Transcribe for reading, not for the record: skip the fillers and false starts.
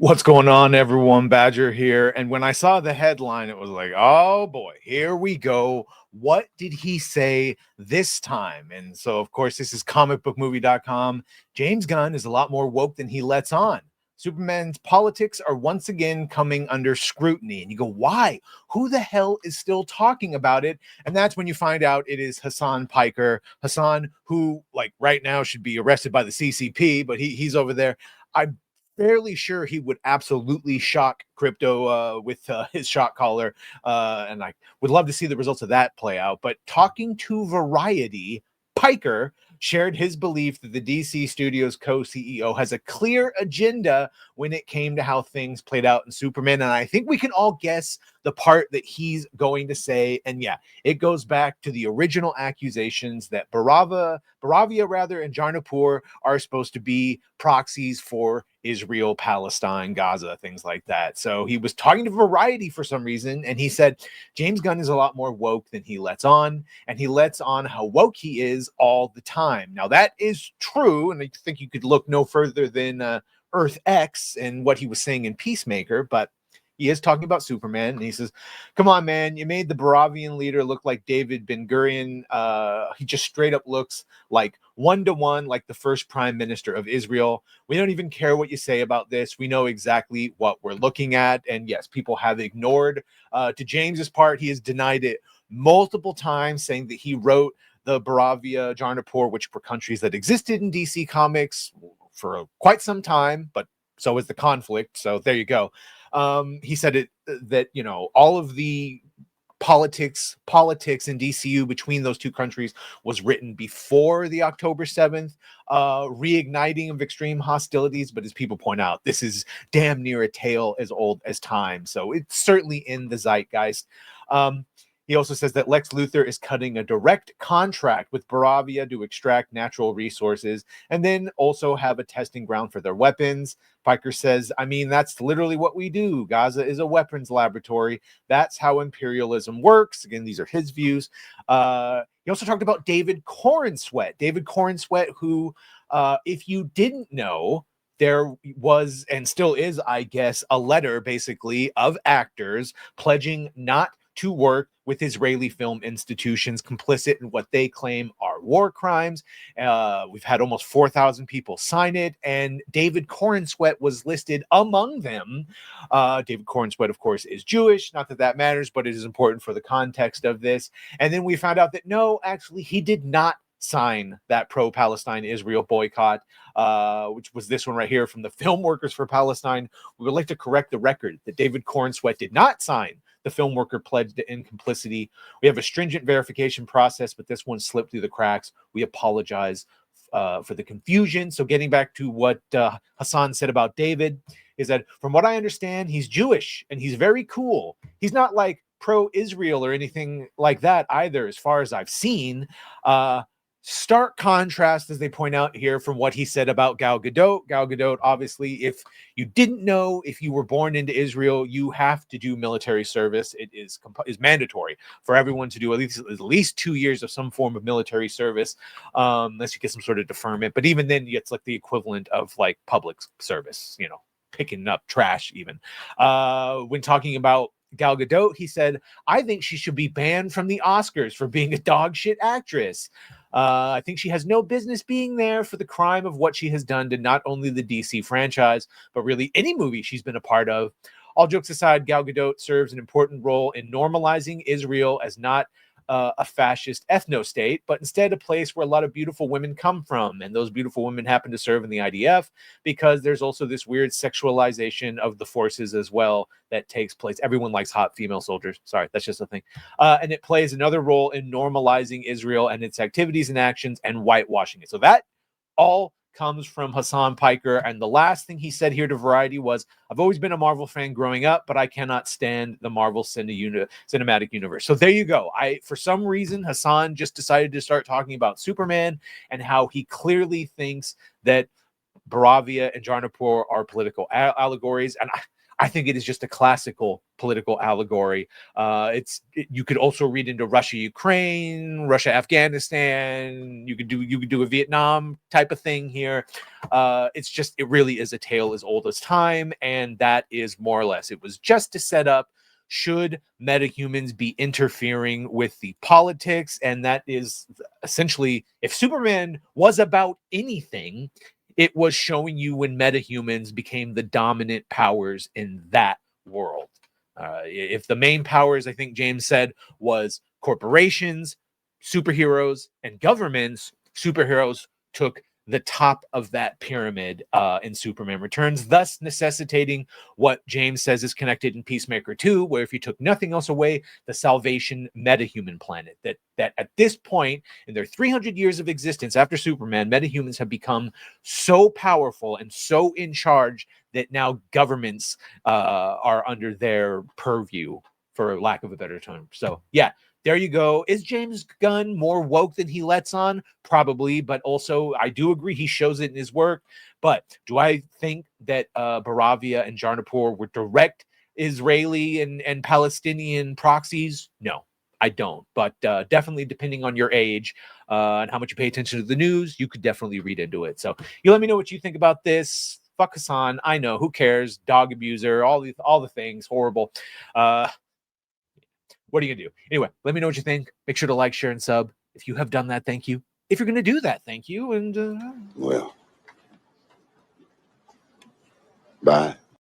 What's going on, everyone? Badger here. And when I saw the headline, it was like, oh boy, here we go. What did he say this time? And so, of course, this is comicbookmovie.com. James Gunn is a lot more woke than he lets on. Superman's politics are once again coming under scrutiny. And you go, why? Who the hell is still talking about it? And that's when you find out it is Hasan Piker. Hasan, who, like, right now should be arrested by the CCP, but he's over there. I'm fairly sure he would absolutely shock crypto with his shot caller. And I would love to see the results of that play out. But talking to Variety, Piker shared his belief that the DC Studios co-CEO has a clear agenda when it came to how things played out in Superman. And I think we can all guess the part that he's going to say. And yeah, it goes back to the original accusations that Baravia and Jarnapur are supposed to be proxies for Israel, Palestine, Gaza, things like that. So he was talking to Variety for some reason, and he said James Gunn is a lot more woke than he lets on, and he lets on how woke he is all the time. Now, that is true, and I think you could look no further than Earth X and what he was saying in Peacemaker, but he is talking about Superman, and he says, come on, man, you made the Baravian leader look like David Ben-Gurion. He just straight up looks like one-to-one, like the first prime minister of Israel. We don't even care what you say about this. We know exactly what we're looking at. And yes, people have ignored. To James's part, he has denied it multiple times, saying that he wrote the Baravia, Jarnapur, which were countries that existed in DC Comics for quite some time, but so is the conflict. So there you go. He said that all of the politics in DCU between those two countries was written before the October 7th reigniting of extreme hostilities. But as people point out, this is damn near a tale as old as time. So it's certainly in the zeitgeist. He also says that Lex Luthor is cutting a direct contract with Baravia to extract natural resources and then also have a testing ground for their weapons. Piker says, I mean, that's literally what we do. Gaza is a weapons laboratory. That's how imperialism works. Again, these are his views. He also talked about David Corenswet. David Corenswet, who, if you didn't know, there was and still is, I guess, a letter basically of actors pledging not to work with Israeli film institutions complicit in what they claim are war crimes. We've had almost 4,000 people sign it, and David Corenswet was listed among them. David Corenswet, of course, is Jewish. Not that that matters, but it is important for the context of this. And then we found out that no, actually, he did not sign that pro-Palestine Israel boycott, which was this one right here from the Film Workers for Palestine. We would like to correct the record that David Corenswet did not sign the film worker pledged in complicity. We have a stringent verification process, but this one slipped through the cracks. We apologize for the confusion. So getting back to what Hasan said about David, is that from what I understand, he's Jewish and he's very cool. He's not like pro-Israel or anything like that either, as far as I've seen. Stark contrast, as they point out here, from what he said about Gal Gadot. Gal Gadot, obviously, if you didn't know, if you were born into Israel, you have to do military service. It is mandatory for everyone to do at least 2 years of some form of military service, unless you get some sort of deferment. But even then, it's like the equivalent of like public service, picking up trash even. When talking about Gal Gadot, he said, I think she should be banned from the Oscars for being a dog shit actress. I think she has no business being there for the crime of what she has done to not only the DC franchise, but really any movie she's been a part of. All jokes aside, Gal Gadot serves an important role in normalizing Israel as not a fascist ethno-state, but instead a place where a lot of beautiful women come from. And those beautiful women happen to serve in the IDF because there's also this weird sexualization of the forces as well that takes place. Everyone likes hot female soldiers. Sorry, that's just a thing. And it plays another role in normalizing Israel and its activities and actions and whitewashing it. So that all comes from Hasan Piker. And the last thing he said here to Variety was, I've always been a Marvel fan growing up, but I cannot stand the Marvel cinematic universe. So there you go. For some reason, Hasan just decided to start talking about Superman and how he clearly thinks that Baravia and Jarnapur are political allegories. And I think it is just a classical political allegory. You could also read into Russia, Ukraine, Russia, Afghanistan. You could do a Vietnam type of thing here. It really is a tale as old as time, and that is more or less. It was just to set up, should metahumans be interfering with the politics? And that is essentially, if Superman was about anything, it was showing you when metahumans became the dominant powers in that world. If the main powers, I think James said, was corporations, superheroes, and governments, superheroes took the top of that pyramid in Superman Returns, thus necessitating what James says is connected in Peacemaker 2, where if you took nothing else away, the Salvation metahuman planet. That at this point, in their 300 years of existence after Superman, metahumans have become so powerful and so in charge that now governments are under their purview, for lack of a better term. So, yeah. There you go. Is James Gunn more woke than he lets on? Probably, but also I do agree he shows it in his work. But do I think that Baravia and Jarnapur were direct Israeli and Palestinian proxies? No, I don't. But definitely, depending on your age and how much you pay attention to the news, you could definitely read into it. So you let me know what you think about this. Fuck Hasan. I know. Who cares? Dog abuser. All the things. Horrible. What are you gonna do? Anyway, let me know what you think. Make sure to like, share, and sub. If you have done that, thank you. If you're gonna do that, thank you. And well, bye.